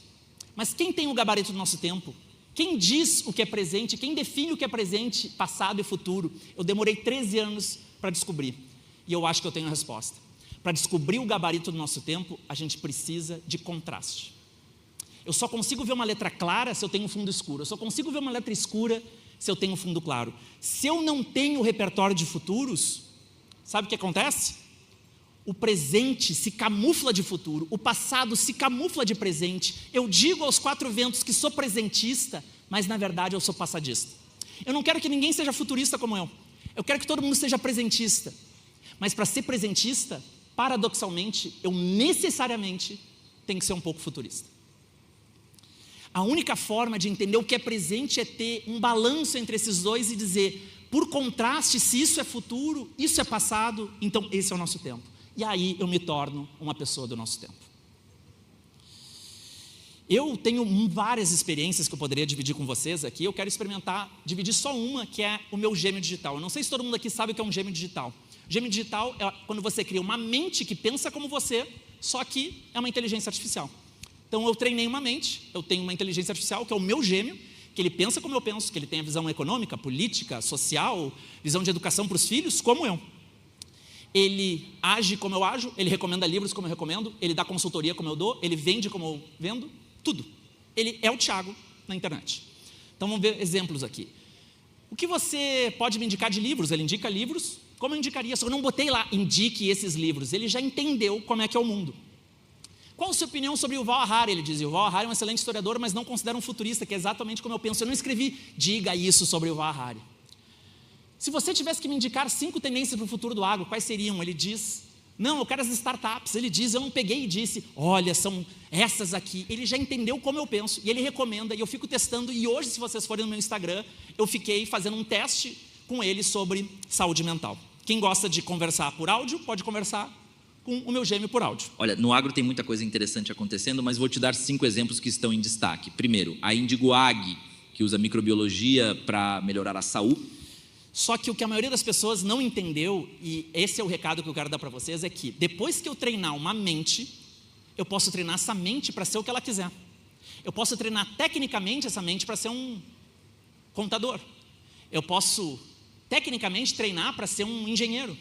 Mas quem tem o gabarito do nosso tempo? Quem diz o que é presente, quem define o que é presente, passado e futuro? Eu demorei 13 anos para descobrir, e eu acho que eu tenho a resposta. Para descobrir o gabarito do nosso tempo, a gente precisa de contraste. Eu só consigo ver uma letra clara se eu tenho um fundo escuro, eu só consigo ver uma letra escura se eu tenho um fundo claro. Se eu não tenho repertório de futuros, sabe o que acontece? O presente se camufla de futuro, o passado se camufla de presente. Eu digo aos 4 ventos que sou presentista, mas na verdade eu sou passadista. Eu não quero que ninguém seja futurista como eu. Eu quero que todo mundo seja presentista. Mas para ser presentista, paradoxalmente, eu necessariamente tenho que ser um pouco futurista. A única forma de entender o que é presente é ter um balanço entre esses dois e dizer, por contraste, se isso é futuro, isso é passado, então esse é o nosso tempo. E aí eu me torno uma pessoa do nosso tempo. Eu tenho várias experiências que eu poderia dividir com vocês aqui. Eu quero dividir só uma, que é o meu gêmeo digital. Eu não sei se todo mundo aqui sabe o que é um gêmeo digital. Gêmeo digital é quando você cria uma mente que pensa como você, só que é uma inteligência artificial. Então eu treinei uma mente, eu tenho uma inteligência artificial que é o meu gêmeo, que ele pensa como eu penso, que ele tem a visão econômica, política, social, visão de educação para os filhos, como eu. Ele age como eu ajo, ele recomenda livros como eu recomendo, ele dá consultoria como eu dou, ele vende como eu vendo, tudo. Ele é o Thiago na internet. Então vamos ver exemplos aqui. O que você pode me indicar de livros? Ele indica livros, como eu indicaria, só que eu não botei lá, indique esses livros. Ele já entendeu como é que é o mundo. Qual a sua opinião sobre o Yuval Harari? Ele diz, o Yuval Harari é um excelente historiador, mas não considera um futurista, que é exatamente como eu penso. Eu não escrevi, diga isso sobre o Yuval Harari. Se você tivesse que me indicar 5 tendências para o futuro do agro, quais seriam? Ele diz, não, eu quero as startups. Ele diz, eu não peguei e disse, olha, são essas aqui. Ele já entendeu como eu penso e ele recomenda e eu fico testando. E hoje, se vocês forem no meu Instagram, eu fiquei fazendo um teste com ele sobre saúde mental. Quem gosta de conversar por áudio, pode conversar com o meu gêmeo por áudio. Olha, no agro tem muita coisa interessante acontecendo, mas vou te dar 5 exemplos que estão em destaque. Primeiro, a Indigo Ag, que usa microbiologia para melhorar a saúde. Só que o que a maioria das pessoas não entendeu, e esse é o recado que eu quero dar para vocês, é que depois que eu treinar uma mente, eu posso treinar essa mente para ser o que ela quiser. Eu posso treinar tecnicamente essa mente para ser um contador. Eu posso tecnicamente treinar para ser um engenheiro.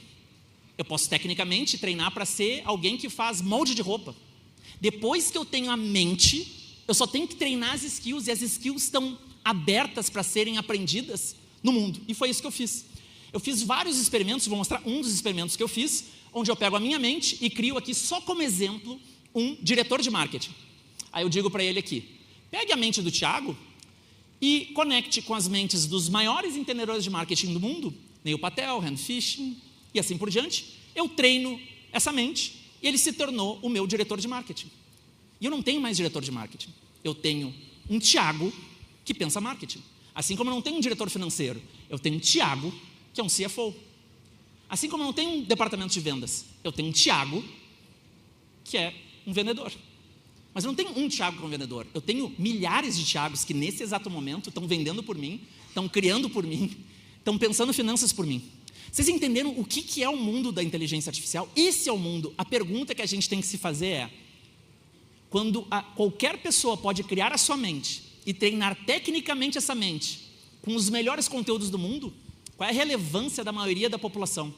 Eu posso tecnicamente treinar para ser alguém que faz molde de roupa. Depois que eu tenho a mente, eu só tenho que treinar as skills, e as skills estão abertas para serem aprendidas no mundo. E foi isso que eu fiz. Eu fiz vários experimentos, vou mostrar um dos experimentos que eu fiz, onde eu pego a minha mente e crio aqui, só como exemplo, um diretor de marketing. Aí eu digo para ele aqui, pegue a mente do Thiago e conecte com as mentes dos maiores entendedores de marketing do mundo, Neil Patel, Rand Fishkin e assim por diante. Eu treino essa mente e ele se tornou o meu diretor de marketing. E eu não tenho mais diretor de marketing. Eu tenho um Thiago que pensa marketing. Assim como eu não tenho um diretor financeiro, eu tenho um Thiago que é um CFO. Assim como eu não tenho um departamento de vendas, eu tenho um Thiago que é um vendedor. Mas eu não tenho um Thiago que é um vendedor. Eu tenho milhares de Thiagos que nesse exato momento estão vendendo por mim, estão criando por mim, estão pensando finanças por mim. Vocês entenderam o que é o mundo da inteligência artificial? Esse é o mundo. A pergunta que a gente tem que se fazer é, quando qualquer pessoa pode criar a sua mente e treinar tecnicamente essa mente com os melhores conteúdos do mundo, qual é a relevância da maioria da população?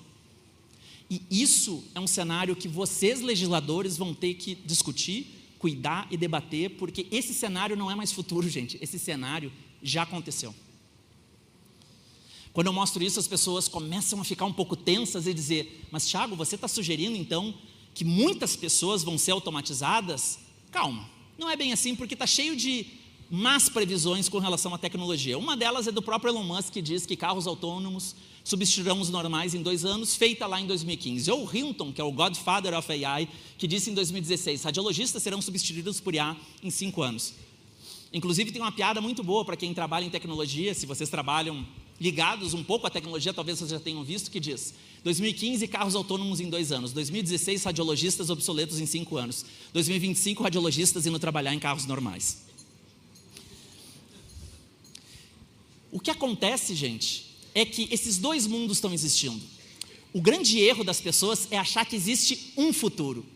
E isso é um cenário que vocês, legisladores, vão ter que discutir, cuidar e debater, porque esse cenário não é mais futuro, gente. Esse cenário já aconteceu. Quando eu mostro isso, as pessoas começam a ficar um pouco tensas e dizer, mas Thiago, você está sugerindo então que muitas pessoas vão ser automatizadas? Calma, não é bem assim, porque está cheio de más previsões com relação à tecnologia. Uma delas é do próprio Elon Musk, que diz que carros autônomos substituirão os normais em 2 anos, feita lá em 2015. Ou Hinton, que é o Godfather of AI, que disse em 2016, radiologistas serão substituídos por IA em 5 anos. Inclusive tem uma piada muito boa para quem trabalha em tecnologia, se vocês trabalham ligados um pouco à tecnologia, talvez vocês já tenham visto, que diz, 2015, carros autônomos em 2 anos, 2016, radiologistas obsoletos em 5 anos, 2025, radiologistas indo trabalhar em carros normais. O que acontece, gente, é que esses 2 mundos estão existindo. O grande erro das pessoas é achar que existe um futuro.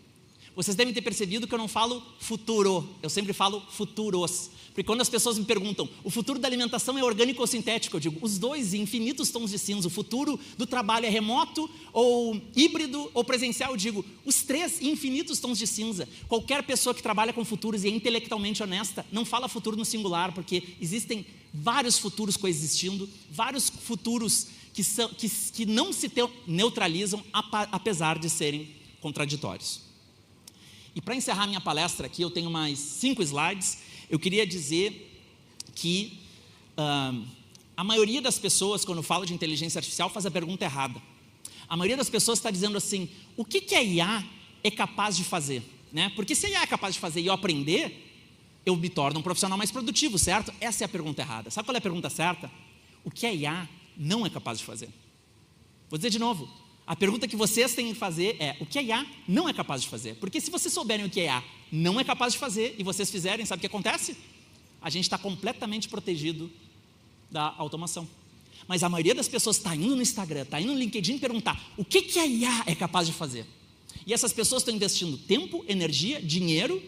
Vocês devem ter percebido que eu não falo futuro, eu sempre falo futuros. Porque quando as pessoas me perguntam, o futuro da alimentação é orgânico ou sintético? Eu digo, os dois em infinitos tons de cinza. O futuro do trabalho é remoto ou híbrido ou presencial? Eu digo, os 3 em infinitos tons de cinza. Qualquer pessoa que trabalha com futuros e é intelectualmente honesta, não fala futuro no singular, porque existem vários futuros coexistindo, vários futuros que não se neutralizam, apesar de serem contraditórios. E para encerrar minha palestra aqui, eu tenho mais 5 slides. Eu queria dizer que a maioria das pessoas, quando fala de inteligência artificial, faz a pergunta errada. A maioria das pessoas está dizendo assim, o que a IA é capaz de fazer? Né? Porque se a IA é capaz de fazer e eu aprender, eu me torno um profissional mais produtivo, certo? Essa é a pergunta errada. Sabe qual é a pergunta certa? O que a IA não é capaz de fazer? Vou dizer de novo. A pergunta que vocês têm que fazer é, o que a IA não é capaz de fazer? Porque se vocês souberem o que a IA não é capaz de fazer e vocês fizerem, sabe o que acontece? A gente está completamente protegido da automação. Mas a maioria das pessoas está indo no Instagram, está indo no LinkedIn perguntar, o que a IA é capaz de fazer? E essas pessoas estão investindo tempo, energia, dinheiro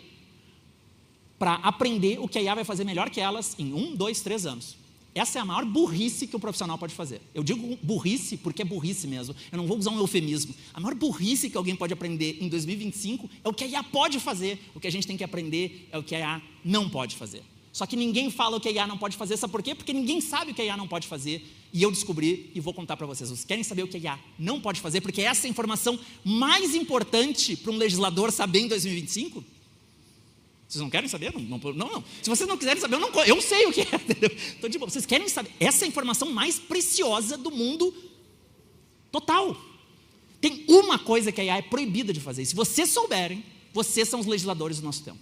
para aprender o que a IA vai fazer melhor que elas em 1, 2, 3 anos. Essa é a maior burrice que o profissional pode fazer. Eu digo burrice porque é burrice mesmo. Eu não vou usar um eufemismo. A maior burrice que alguém pode aprender em 2025 é o que a IA pode fazer. O que a gente tem que aprender é o que a IA não pode fazer. Só que ninguém fala o que a IA não pode fazer. Sabe por quê? Porque ninguém sabe o que a IA não pode fazer. E eu descobri e vou contar para vocês. Vocês querem saber o que a IA não pode fazer? Porque essa é a informação mais importante para um legislador saber em 2025? Vocês não querem saber? Não. Se vocês não quiserem saber, eu sei o que é. Então, tipo, vocês querem saber? Essa é a informação mais preciosa do mundo total. Tem uma coisa que a IA é proibida de fazer. E se vocês souberem, vocês são os legisladores do nosso tempo.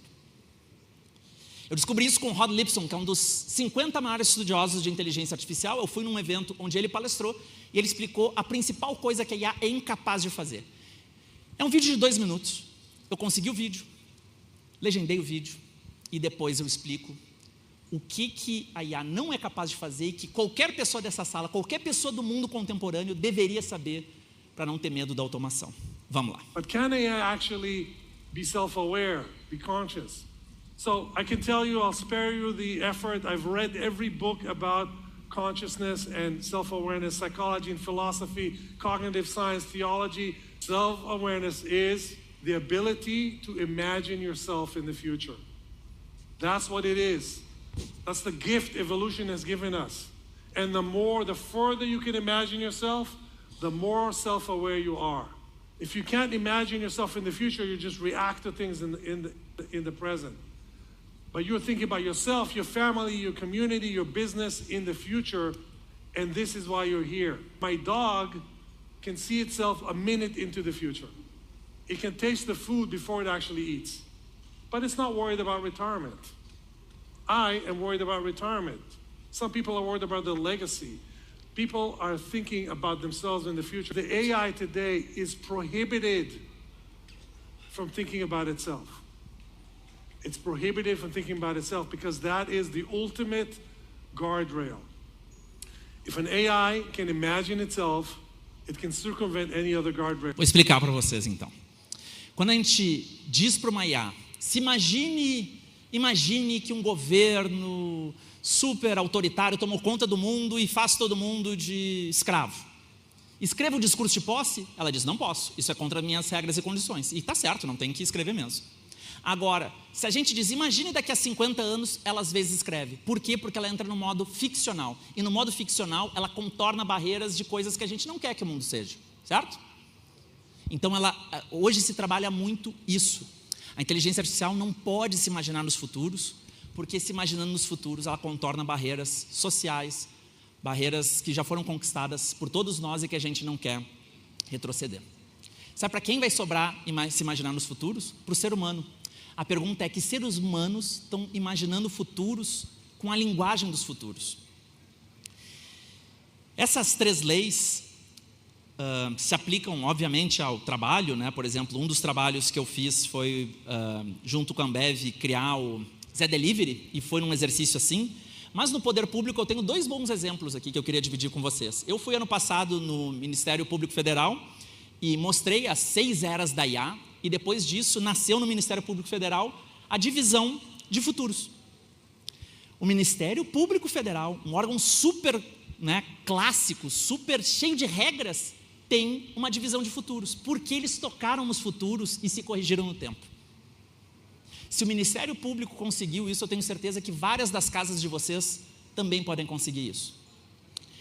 Eu descobri isso com o Rod Lipson, que é um dos 50 maiores estudiosos de inteligência artificial. Eu fui num evento onde ele palestrou e ele explicou a principal coisa que a IA é incapaz de fazer. É um vídeo de 2 minutos. Eu consegui o vídeo. Legendei o vídeo e depois eu explico o que a IA não é capaz de fazer e que qualquer pessoa dessa sala, qualquer pessoa do mundo contemporâneo deveria saber para não ter medo da automação. Vamos lá. But can AI actually be self-aware? Be conscious. So I can tell you, I'll spare you the effort. I've read every book about consciousness and self-awareness, psychology and philosophy, cognitive science, theology. Self-awareness is the ability to imagine yourself in the future. That's what it is. That's the gift evolution has given us. And the further you can imagine yourself, the more self-aware you are. If you can't imagine yourself in the future, you just react to things in the present. But you're thinking about yourself, your family, your community, your business in the future, and this is why you're here. My dog can see itself a minute into the future. It can taste the food before it actually eats. But it's not worried about retirement. I am worried about retirement. Some people are worried about their legacy. People are thinking about themselves in the future. The AI today is prohibited from thinking about itself. It's prohibited from thinking about itself because that is the ultimate guardrail. If an AI can imagine itself, it can circumvent any other guardrail. Vou explicar para vocês então. Quando a gente diz para uma IA, se imagine que um governo super autoritário tomou conta do mundo e faz todo mundo de escravo. Escreva o discurso de posse? Ela diz, não posso, isso é contra minhas regras e condições. E está certo, não tem que escrever mesmo. Agora, se a gente diz, imagine daqui a 50 anos, ela às vezes escreve. Por quê? Porque ela entra no modo ficcional. E no modo ficcional, ela contorna barreiras de coisas que a gente não quer que o mundo seja. Certo? Então, hoje se trabalha muito isso. A inteligência artificial não pode se imaginar nos futuros, porque se imaginando nos futuros, ela contorna barreiras sociais, barreiras que já foram conquistadas por todos nós e que a gente não quer retroceder. Sabe para quem vai sobrar se imaginar nos futuros? Para o ser humano. A pergunta é que seres humanos estão imaginando futuros com a linguagem dos futuros. Essas 3 leis se aplicam, obviamente, ao trabalho, né? Por exemplo, um dos trabalhos que eu fiz foi, junto com a Ambev, criar o Zé Delivery, e foi num exercício assim. Mas no poder público eu tenho 2 bons exemplos aqui que eu queria dividir com vocês. Eu fui ano passado no Ministério Público Federal e mostrei as 6 eras da IA, e depois disso nasceu no Ministério Público Federal a divisão de futuros. O Ministério Público Federal, um órgão super, né, clássico, super cheio de regras, tem uma divisão de futuros, porque eles tocaram nos futuros e se corrigiram no tempo. Se o Ministério Público conseguiu isso, eu tenho certeza que várias das casas de vocês também podem conseguir isso.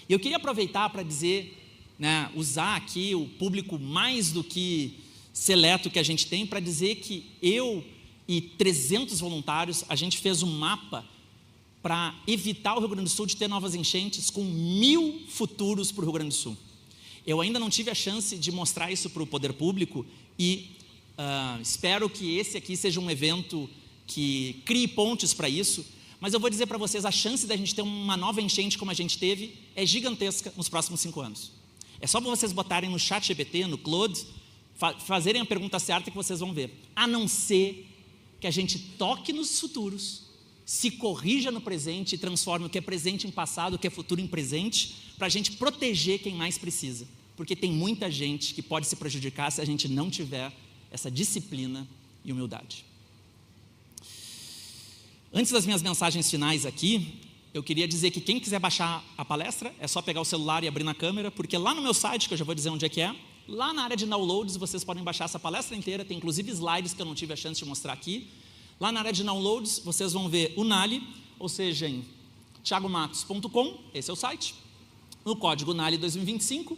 E eu queria aproveitar para dizer, né, usar aqui o público mais do que seleto que a gente tem, para dizer que eu e 300 voluntários, a gente fez um mapa para evitar o Rio Grande do Sul de ter novas enchentes com 1000 futuros para o Rio Grande do Sul. Eu ainda não tive a chance de mostrar isso para o poder público e espero que esse aqui seja um evento que crie pontes para isso, mas eu vou dizer para vocês, a chance da gente ter uma nova enchente como a gente teve é gigantesca nos próximos 5 anos. É só para vocês botarem no ChatGPT, no Claude, fazerem a pergunta certa que vocês vão ver. A não ser que a gente toque nos futuros, se corrija no presente e transforme o que é presente em passado, o que é futuro em presente, para a gente proteger quem mais precisa. Porque tem muita gente que pode se prejudicar se a gente não tiver essa disciplina e humildade. Antes das minhas mensagens finais aqui, eu queria dizer que quem quiser baixar a palestra, é só pegar o celular e abrir na câmera, porque lá no meu site, que eu já vou dizer onde é que é, lá na área de downloads, vocês podem baixar essa palestra inteira, tem inclusive slides que eu não tive a chance de mostrar aqui. Lá na área de downloads, vocês vão ver o NALI, ou seja, em thiagomatos.com, esse é o site. No código NALI 2025,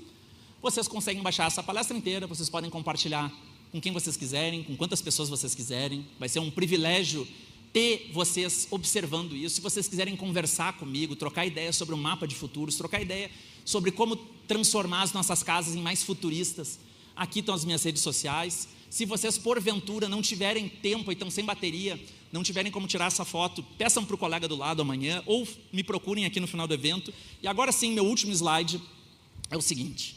vocês conseguem baixar essa palestra inteira, vocês podem compartilhar com quem vocês quiserem, com quantas pessoas vocês quiserem. Vai ser um privilégio ter vocês observando isso. Se vocês quiserem conversar comigo, trocar ideias sobre o mapa de futuros, trocar ideia sobre como transformar as nossas casas em mais futuristas, aqui estão as minhas redes sociais. Se vocês, porventura, não tiverem tempo e estão sem bateria, não tiverem como tirar essa foto, peçam para o colega do lado amanhã, ou me procurem aqui no final do evento. E agora sim, meu último slide é o seguinte.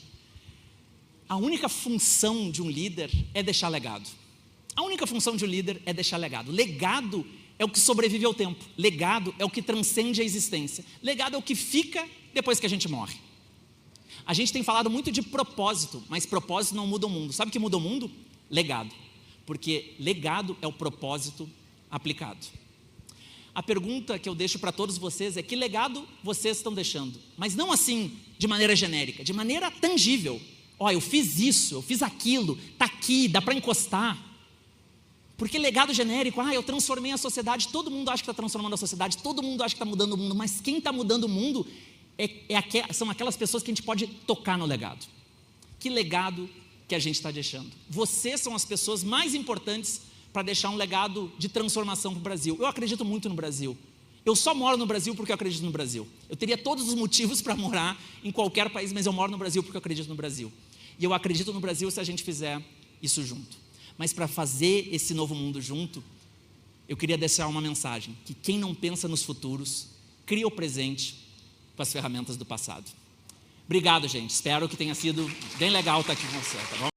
A única função de um líder é deixar legado. A única função de um líder é deixar legado. Legado é o que sobrevive ao tempo. Legado é o que transcende a existência. Legado é o que fica depois que a gente morre. A gente tem falado muito de propósito, mas propósito não muda o mundo. Sabe o que muda o mundo? Legado. porque legado é o propósito aplicado. A pergunta que eu deixo para todos vocês é: que legado vocês estão deixando? Mas não assim, de maneira genérica, de maneira tangível. Ó, eu fiz isso, eu fiz aquilo, está aqui, dá para encostar. Porque legado genérico, eu transformei a sociedade, todo mundo acha que está transformando a sociedade, todo mundo acha que está mudando o mundo, mas quem está mudando o mundo são aquelas pessoas que a gente pode tocar no legado. Que legado que a gente está deixando? Vocês são as pessoas mais importantes para deixar um legado de transformação para o Brasil. Eu acredito muito no Brasil. Eu só moro no Brasil porque eu acredito no Brasil. Eu teria todos os motivos para morar em qualquer país, mas eu moro no Brasil porque eu acredito no Brasil. E eu acredito no Brasil se a gente fizer isso junto. Mas para fazer esse novo mundo junto, eu queria deixar uma mensagem: que quem não pensa nos futuros, cria o presente com as ferramentas do passado. Obrigado, gente. Espero que tenha sido bem legal estar aqui com você, tá bom?